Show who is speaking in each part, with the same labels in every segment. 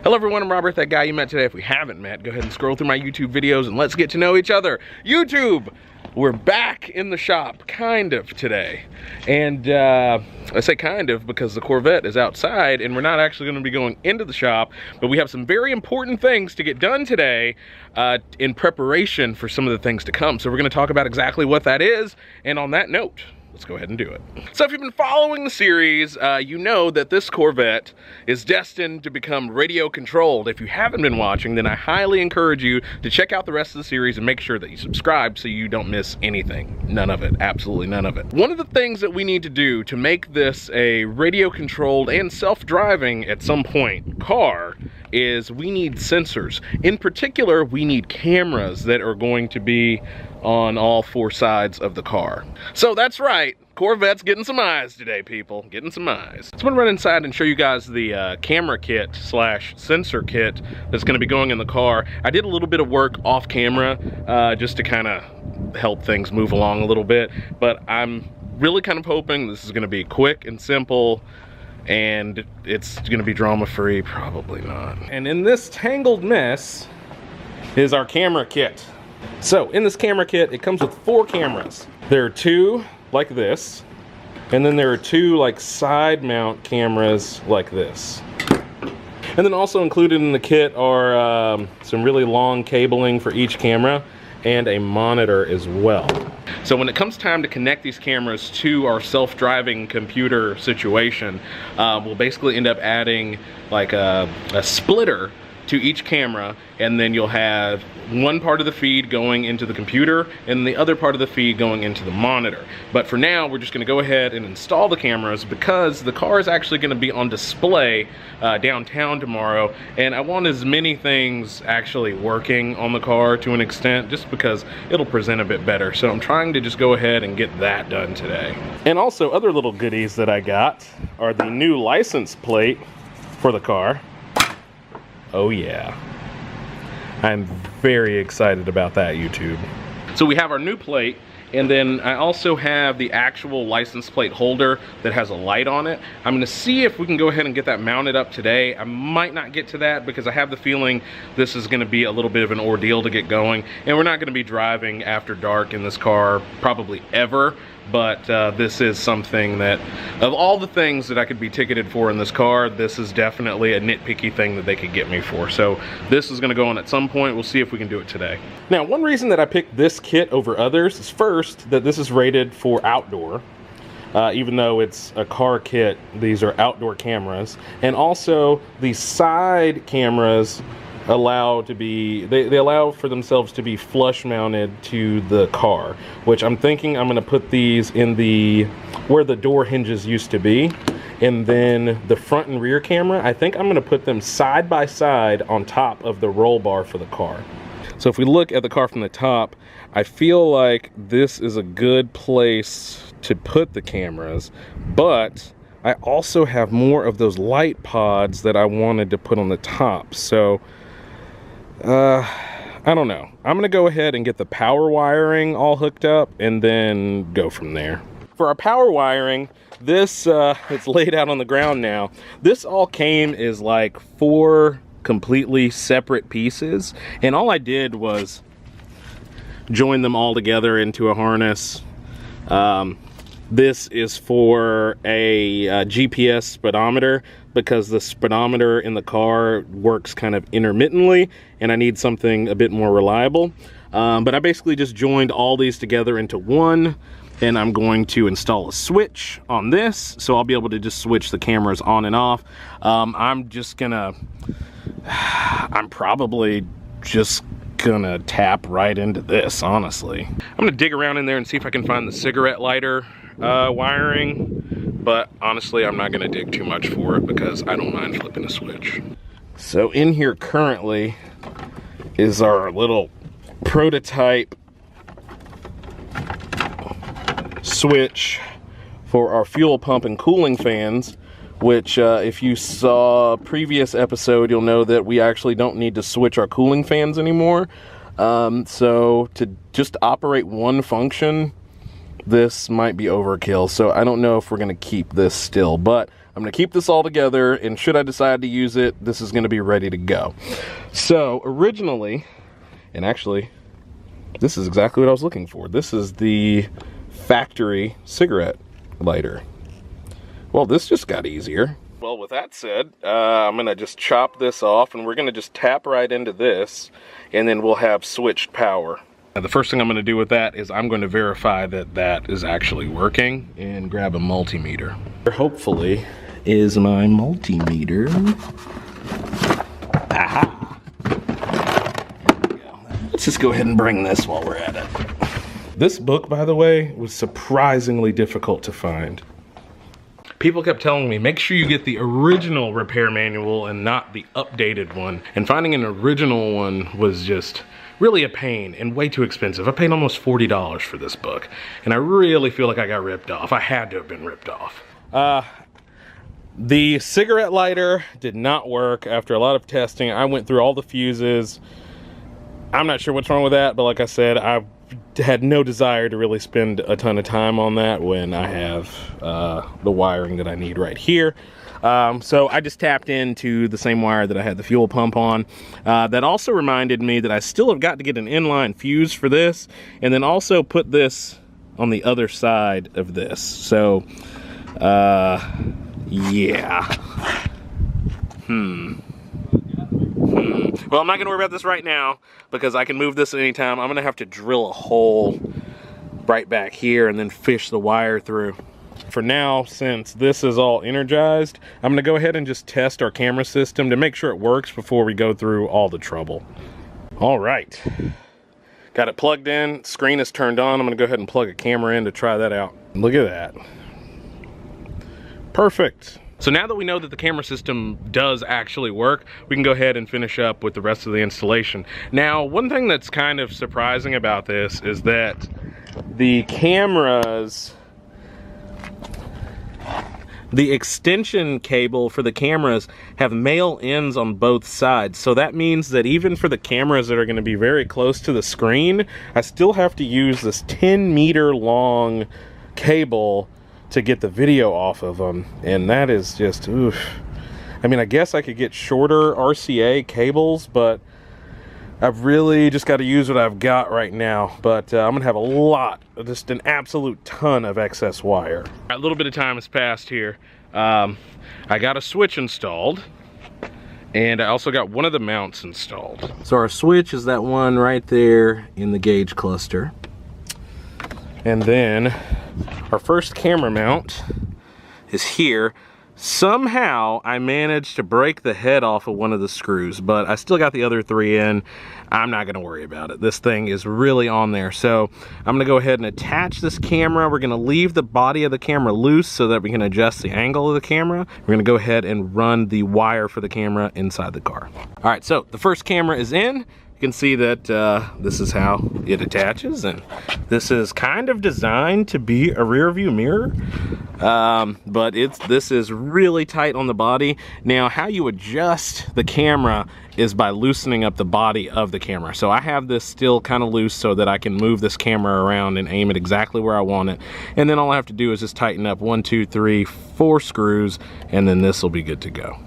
Speaker 1: Hello everyone, I'm Robert, that guy you met today. If we haven't met, go ahead and scroll through my YouTube videos and let's get to know each other. YouTube! We're back in the shop, kind of, today. And I say kind of because the Corvette is outside and we're not actually going to be going into the shop, but we have some very important things to get done today in preparation for some of the things to come. So we're going to talk about exactly what that is, and on that note, let's go ahead and do it. So if you've been following the series, you know that this Corvette is destined to become radio controlled. If you haven't been watching, then I highly encourage you to check out the rest of the series and make sure that you subscribe so you don't miss anything. None of it, absolutely none of it. One of the things that we need to do to make this a radio controlled and self-driving at some point car is we need sensors. In particular, we need cameras that are going to be on all four sides of the car. So that's right, Corvette's getting some eyes today, people, getting some eyes. So I'm gonna run inside and show you guys the camera kit slash sensor kit that's gonna be going in the car. I did a little bit of work off camera just to kind of help things move along a little bit, but I'm really kind of hoping this is gonna be quick and simple and it's gonna be drama-free. Probably not. And in this tangled mess is our camera kit. So in this camera kit, it comes with 4 cameras. There are 2 like this, and then there are 2 like side mount cameras like this. And then also included in the kit are some really long cabling for each camera and a monitor as well. So when it comes time to connect these cameras to our self-driving computer situation, we'll basically end up adding like a splitter to each camera, and then you'll have one part of the feed going into the computer and the other part of the feed going into the monitor. But for now, we're just gonna go ahead and install the cameras because the car is actually gonna be on display downtown tomorrow, and I want as many things actually working on the car to an extent, just because it'll present a bit better. So I'm trying to just go ahead and get that done today. And also other little goodies that I got are the new license plate for the car. Oh yeah, I'm very excited about that, YouTube. So we have our new plate, and then I also have the actual license plate holder that has a light on it. I'm gonna see if we can go ahead and get that mounted up today. I might not get to that because I have the feeling this is gonna be a little bit of an ordeal to get going, and we're not gonna be driving after dark in this car probably ever. But this is something that, of all the things that I could be ticketed for in this car, this is definitely a nitpicky thing that they could get me for. So this is gonna go on at some point. We'll see if we can do it today. Now, one reason that I picked this kit over others is first, that this is rated for outdoor. Even though it's a car kit, these are outdoor cameras. And also, the side cameras allow to be, they allow for themselves to be flush mounted to the car, which I'm thinking I'm going to put these in the, where the door hinges used to be, and then the front and rear camera, I think I'm going to put them side by side on top of the roll bar for the car. So if we look at the car from the top, I feel like this is a good place to put the cameras, but I also have more of those light pods that I wanted to put on the top. So I don't know. I'm gonna go ahead and get the power wiring all hooked up and then go from there. For our power wiring, this it's laid out on the ground now. This all came as like 4 completely separate pieces, and all I did was join them all together into a harness. This is for a GPS speedometer, because the speedometer in the car works kind of intermittently and I need something a bit more reliable. But I basically just joined all these together into one, and I'm going to install a switch on this, so I'll be able to just switch the cameras on and off. I'm probably just gonna tap right into this, honestly. I'm gonna dig around in there and see if I can find the cigarette lighter wiring, but honestly I'm not gonna dig too much for it because I don't mind flipping a switch. So in here currently is our little prototype switch for our fuel pump and cooling fans, which if you saw a previous episode, you'll know that we actually don't need to switch our cooling fans anymore. So to just operate one function, this might be overkill. So I don't know if we're gonna keep this still, but I'm gonna keep this all together, and should I decide to use it, this is gonna be ready to go. So originally, and actually, this is exactly what I was looking for. This is the factory cigarette lighter. Well, this just got easier. Well, with that said, I'm gonna just chop this off, and we're gonna just tap right into this, and then we'll have switched power. Now, the first thing I'm gonna do with that is I'm gonna verify that that is actually working and grab a multimeter. Hopefully is my multimeter. Aha! There we go. Let's just go ahead and bring this while we're at it. This book, by the way, was surprisingly difficult to find. People kept telling me, make sure you get the original repair manual and not the updated one. And finding an original one was just really a pain and way too expensive. I paid almost $40 for this book, and I really feel like I got ripped off. I had to have been ripped off. The cigarette lighter did not work after a lot of testing. I went through all the fuses. I'm not sure what's wrong with that, but like I said, I had no desire to really spend a ton of time on that when I have the wiring that I need right here. So I just tapped into the same wire that I had the fuel pump on. That also reminded me that I still have got to get an inline fuse for this, and then also put this on the other side of this. So yeah. Well, I'm not gonna worry about this right now because I can move this at any time. I'm gonna have to drill a hole right back here and then fish the wire through. For now, since this is all energized, I'm gonna go ahead and just test our camera system to make sure it works before we go through all the trouble. All right, got it plugged in, screen is turned on. I'm gonna go ahead and plug a camera in to try that out. Look at that. Perfect. So now that we know that the camera system does actually work, we can go ahead and finish up with the rest of the installation. Now, one thing that's kind of surprising about this is that the cameras, the extension cable for the cameras have male ends on both sides. So that means that even for the cameras that are going to be very close to the screen, I still have to use this 10-meter long cable to get the video off of them, and that is just oof. I mean, I guess I could get shorter RCA cables, but I've really just got to use what I've got right now. But I'm gonna have a lot, just an absolute ton of excess wire. A little bit of time has passed here. I got a switch installed, and I also got one of the mounts installed. So our switch is that one right there in the gauge cluster, and then our first camera mount is here. Somehow I managed to break the head off of one of the screws, but I still got the other three in. I'm not gonna worry about it. This thing is really on there. So I'm gonna go ahead and attach this camera. We're gonna leave the body of the camera loose so that we can adjust the angle of the camera. We're gonna go ahead and run the wire for the camera inside the car. All right, so the first camera is in. You can see that this is how it attaches, and this is kind of designed to be a rear view mirror, but this is really tight on the body. Now, how you adjust the camera is by loosening up the body of the camera. So I have this still kind of loose so that I can move this camera around and aim it exactly where I want it. And then all I have to do is just tighten up 1, 2, 3, 4 screws, and then this will be good to go.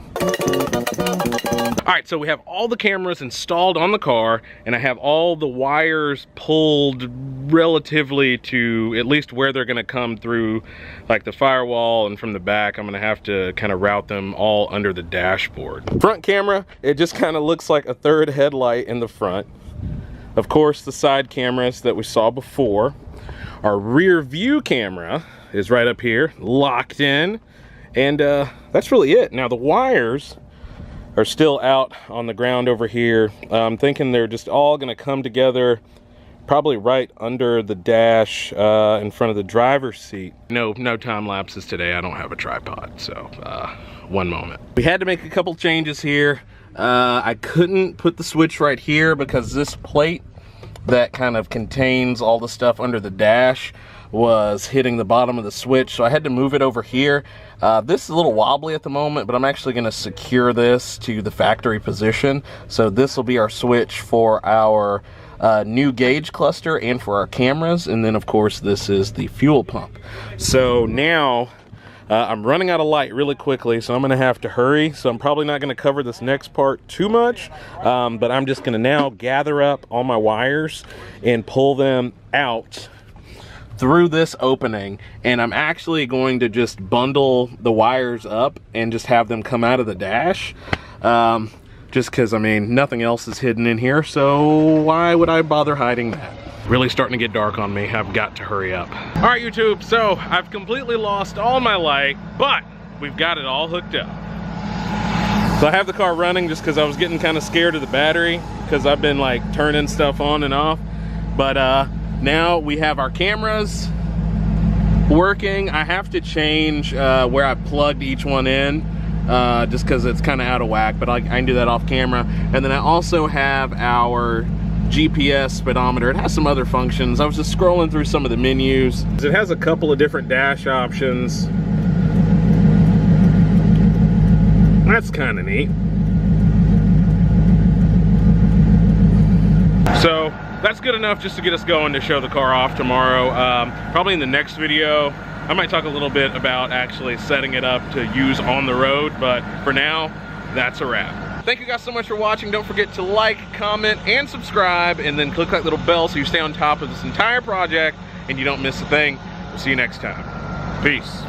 Speaker 1: All right, so we have all the cameras installed on the car, and I have all the wires pulled relatively to at least where they're gonna come through, like the firewall, and from the back, I'm gonna have to kind of route them all under the dashboard. Front camera, it just kind of looks like a third headlight in the front. Of course, the side cameras that we saw before. Our rear view camera is right up here, locked in, and that's really it. Now, the wires are still out on the ground over here. I'm thinking they're just all gonna come together probably right under the dash in front of the driver's seat. No time lapses today. I don't have a tripod, so one moment. We had to make a couple changes here. I couldn't put the switch right here because this plate that kind of contains all the stuff under the dash was hitting the bottom of the switch, so I had to move it over here. This is a little wobbly at the moment, but I'm actually going to secure this to the factory position. So this will be our switch for our new gauge cluster and for our cameras, and then of course this is the fuel pump. So now I'm running out of light really quickly, so I'm gonna have to hurry. So I'm probably not gonna cover this next part too much, but I'm just gonna now gather up all my wires and pull them out through this opening. And I'm actually going to just bundle the wires up and just have them come out of the dash. Just because, I mean, nothing else is hidden in here, so why would I bother hiding that? Really starting to get dark on me. I've got to hurry up. All right, YouTube, so I've completely lost all my light, but we've got it all hooked up. So I have the car running just because I was getting kind of scared of the battery because I've been like turning stuff on and off. But now we have our cameras working. I have to change where I plugged each one in just because it's kind of out of whack, but I can do that off camera. And then I also have our GPS speedometer. It has some other functions. I was just scrolling through some of the menus. It has a couple of different dash options. That's kind of neat. So that's good enough just to get us going to show the car off tomorrow. Probably in the next video, I might talk a little bit about actually setting it up to use on the road, but for now, that's a wrap. Thank you guys so much for watching. Don't forget to like, comment, and subscribe, and then click that little bell so you stay on top of this entire project and you don't miss a thing. We'll see you next time. Peace.